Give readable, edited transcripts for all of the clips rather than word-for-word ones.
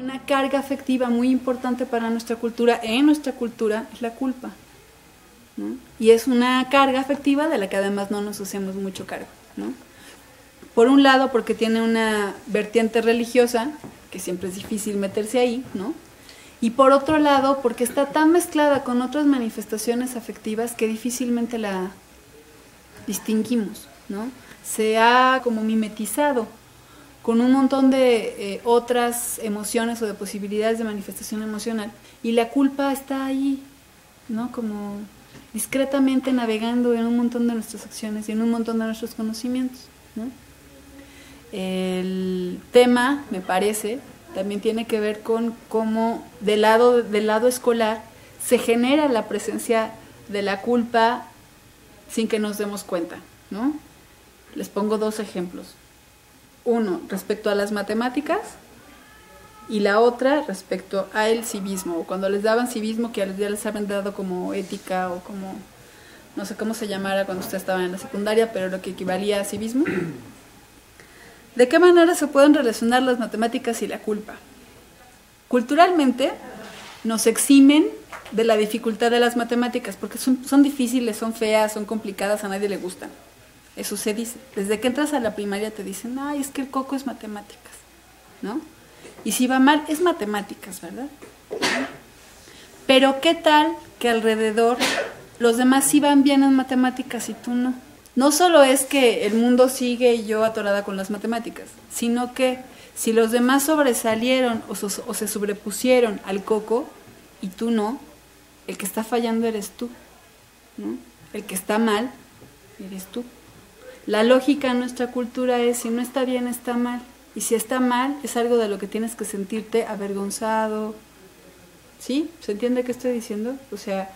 Una carga afectiva muy importante para nuestra cultura, en nuestra cultura, es la culpa, ¿no? Y es una carga afectiva de la que además no nos hacemos mucho cargo, ¿no? Por un lado, porque tiene una vertiente religiosa, que siempre es difícil meterse ahí, ¿no? Y por otro lado, porque está tan mezclada con otras manifestaciones afectivas que difícilmente la distinguimos, ¿no? Se ha como mimetizado con un montón de otras emociones o de posibilidades de manifestación emocional, y la culpa está ahí, ¿no? Como discretamente navegando en un montón de nuestras acciones y en un montón de nuestros conocimientos, ¿no? El tema, me parece, también tiene que ver con cómo del lado escolar se genera la presencia de la culpa sin que nos demos cuenta, ¿no? Les pongo 2 ejemplos. Uno respecto a las matemáticas y la otra respecto al civismo, o cuando les daban civismo, que ya les habían dado como ética o como, no sé cómo se llamara cuando ustedes estaban en la secundaria, pero lo que equivalía a civismo. ¿De qué manera se pueden relacionar las matemáticas y la culpa? Culturalmente nos eximen de la dificultad de las matemáticas, porque son difíciles, son feas, son complicadas, a nadie le gustan. Eso se dice. Desde que entras a la primaria te dicen, ay, es que el coco es matemáticas, ¿no? Y si va mal, es matemáticas, ¿verdad? Pero ¿qué tal que alrededor los demás sí van bien en matemáticas y tú no? No solo es que el mundo sigue y yo atorada con las matemáticas, sino que si los demás sobresalieron o se sobrepusieron al coco y tú no, el que está fallando eres tú, ¿no? El que está mal eres tú. La lógica en nuestra cultura es, si no está bien, está mal. Y si está mal, es algo de lo que tienes que sentirte avergonzado. ¿Sí? ¿Se entiende qué estoy diciendo? O sea,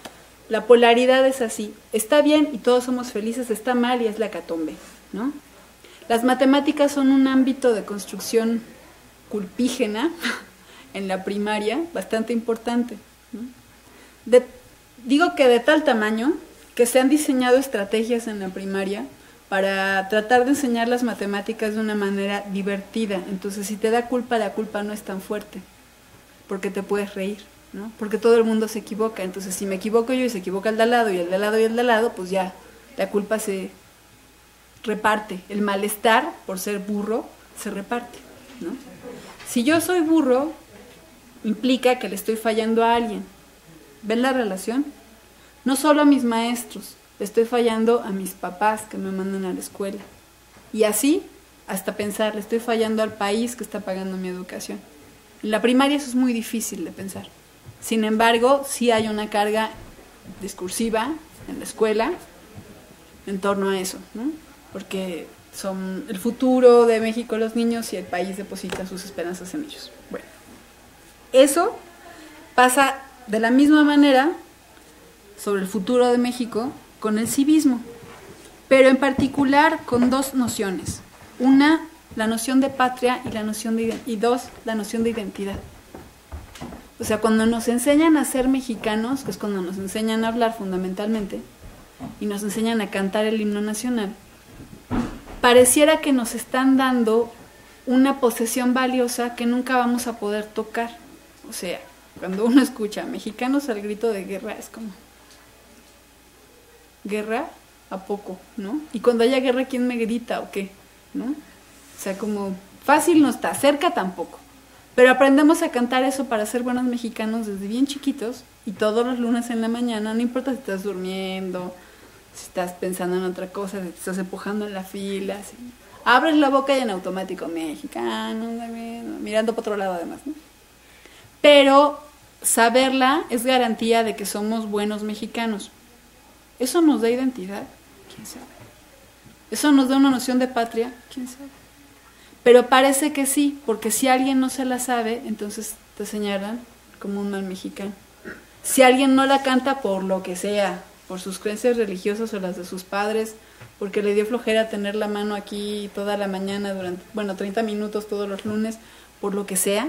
la polaridad es así. Está bien y todos somos felices, está mal y es la hecatombe, ¿no? Las matemáticas son un ámbito de construcción culpígena en la primaria bastante importante, ¿no? Digo que de tal tamaño que se han diseñado estrategias en la primaria para tratar de enseñar las matemáticas de una manera divertida. Entonces, si te da culpa, la culpa no es tan fuerte, porque te puedes reír, ¿no? Porque todo el mundo se equivoca. Entonces, si me equivoco yo y se equivoca el de al lado, y el de al lado y el de al lado, pues ya, la culpa se reparte. El malestar, por ser burro, se reparte, ¿no? Si yo soy burro, implica que le estoy fallando a alguien. ¿Ven la relación? No solo a mis maestros, le estoy fallando a mis papás que me mandan a la escuela. Y así, hasta pensar, le estoy fallando al país que está pagando mi educación. En la primaria eso es muy difícil de pensar. Sin embargo, sí hay una carga discursiva en la escuela en torno a eso, ¿no? Porque son el futuro de México los niños y el país deposita sus esperanzas en ellos. Bueno, eso pasa de la misma manera sobre el futuro de México con el civismo, pero en particular con 2 nociones. Una, la noción de patria y 2, la noción de identidad. O sea, cuando nos enseñan a ser mexicanos, que es cuando nos enseñan a hablar fundamentalmente, y nos enseñan a cantar el himno nacional, pareciera que nos están dando una posesión valiosa que nunca vamos a poder tocar. O sea, cuando uno escucha mexicanos al grito de guerra, es como, ¿guerra? ¿A poco? ¿No? Y cuando haya guerra, ¿quién me grita o qué? ¿No? O sea, como fácil no está, cerca tampoco. Pero aprendemos a cantar eso para ser buenos mexicanos desde bien chiquitos, y todos los lunes en la mañana, no importa si estás durmiendo, si estás pensando en otra cosa, si te estás empujando en la fila, si abres la boca y en automático, mexicano, mirando para otro lado además, ¿no? Pero saberla es garantía de que somos buenos mexicanos. ¿Eso nos da identidad? ¿Quién sabe? ¿Eso nos da una noción de patria? ¿Quién sabe? Pero parece que sí, porque si alguien no se la sabe, entonces te señalan como un mal mexicano. Si alguien no la canta por lo que sea, por sus creencias religiosas o las de sus padres, porque le dio flojera tener la mano aquí toda la mañana durante, 30 minutos todos los lunes, por lo que sea,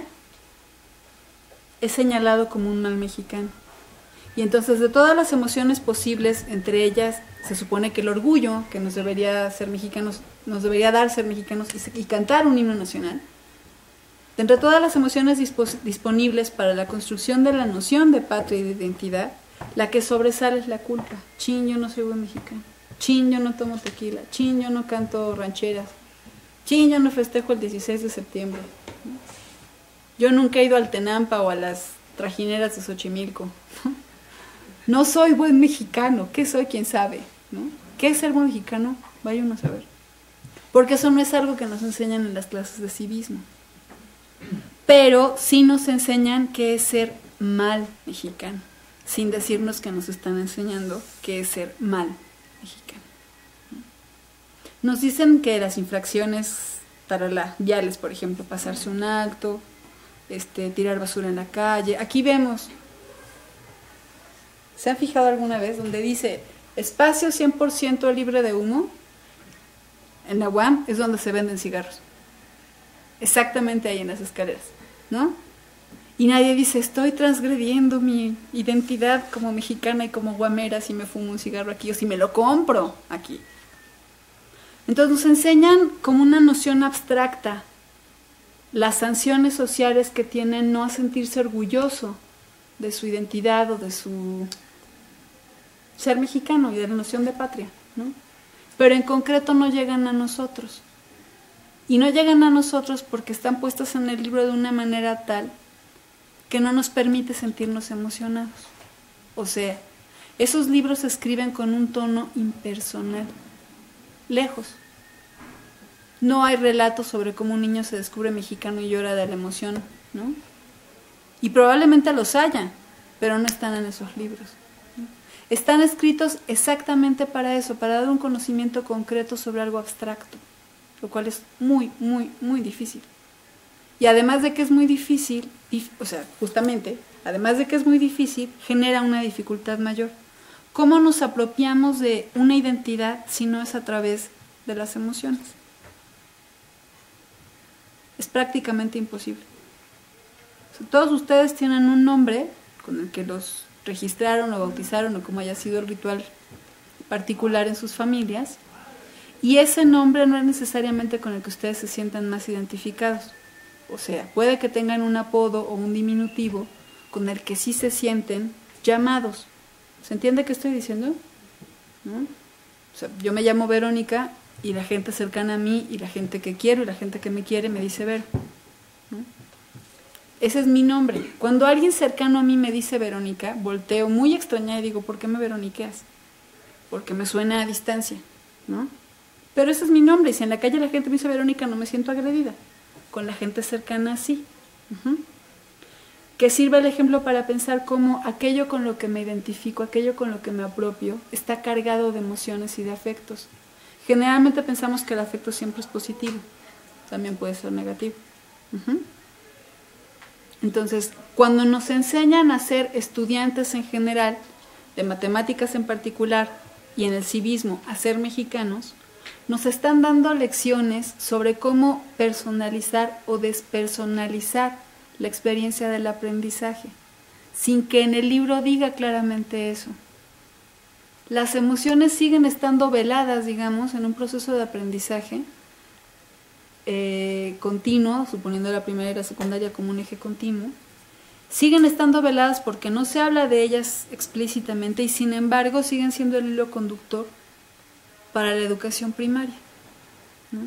es señalado como un mal mexicano. Y entonces, de todas las emociones posibles, entre ellas se supone que el orgullo que nos debería ser mexicanos, nos debería dar ser mexicanos y cantar un himno nacional, De entre todas las emociones disponibles para la construcción de la noción de patria y de identidad, la que sobresale es la culpa. Chin, yo no soy buen mexicano. Chin, yo no tomo tequila. Chin, yo no canto rancheras. Chin, yo no festejo el 16 de septiembre. Yo nunca he ido al Tenampa o a las trajineras de Xochimilco. No soy buen mexicano. ¿Qué soy? ¿Quién sabe? ¿No? ¿Qué es ser buen mexicano? Vaya uno a saber. Porque eso no es algo que nos enseñan en las clases de civismo. Pero sí nos enseñan qué es ser mal mexicano, sin decirnos que nos están enseñando qué es ser mal mexicano. Nos dicen que las infracciones viales, por ejemplo, pasarse un alto, tirar basura en la calle. Aquí vemos, ¿se han fijado alguna vez donde dice espacio 100% libre de humo? En la UAM es donde se venden cigarros. Exactamente ahí en las escaleras, ¿no? Y nadie dice, estoy transgrediendo mi identidad como mexicana y como guamera si me fumo un cigarro aquí o si me lo compro aquí. Entonces nos enseñan como una noción abstracta las sanciones sociales que tienen no a sentirse orgulloso de su identidad o de su ser mexicano y de la noción de patria, ¿no? Pero en concreto no llegan a nosotros. Y no llegan a nosotros porque están puestas en el libro de una manera tal que no nos permite sentirnos emocionados. O sea, esos libros se escriben con un tono impersonal, lejos. No hay relatos sobre cómo un niño se descubre mexicano y llora de la emoción, ¿no? Y probablemente los haya, pero no están en esos libros, ¿no? Están escritos exactamente para eso, para dar un conocimiento concreto sobre algo abstracto, lo cual es muy, muy, muy difícil. Y además de que es muy difícil, o sea, justamente, además de que es muy difícil, genera una dificultad mayor. ¿Cómo nos apropiamos de una identidad si no es a través de las emociones? Es prácticamente imposible. O sea, todos ustedes tienen un nombre con el que los registraron o bautizaron o como haya sido el ritual particular en sus familias, y ese nombre no es necesariamente con el que ustedes se sientan más identificados. O sea, puede que tengan un apodo o un diminutivo con el que sí se sienten llamados. ¿Se entiende qué estoy diciendo? ¿No? O sea, yo me llamo Verónica y la gente cercana a mí y la gente que quiero y la gente que me quiere me dice Vero, ¿no? Ese es mi nombre. Cuando alguien cercano a mí me dice Verónica, volteo muy extrañada y digo, ¿por qué me veroniqueas? Porque me suena a distancia, ¿no? Pero ese es mi nombre y si en la calle la gente me dice Verónica no me siento agredida. Con la gente cercana sí. Que sirva el ejemplo para pensar cómo aquello con lo que me identifico, aquello con lo que me apropio, está cargado de emociones y de afectos. Generalmente pensamos que el afecto siempre es positivo, también puede ser negativo. Entonces, cuando nos enseñan a ser estudiantes en general, de matemáticas en particular, y en el civismo a ser mexicanos, nos están dando lecciones sobre cómo personalizar o despersonalizar la experiencia del aprendizaje, sin que en el libro diga claramente eso. Las emociones siguen estando veladas, digamos, en un proceso de aprendizaje continuo, suponiendo la primaria y la secundaria como un eje continuo, siguen estando veladas porque no se habla de ellas explícitamente y sin embargo siguen siendo el hilo conductor para la educación primaria, ¿no?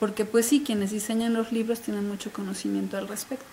Porque pues sí, quienes diseñan los libros tienen mucho conocimiento al respecto.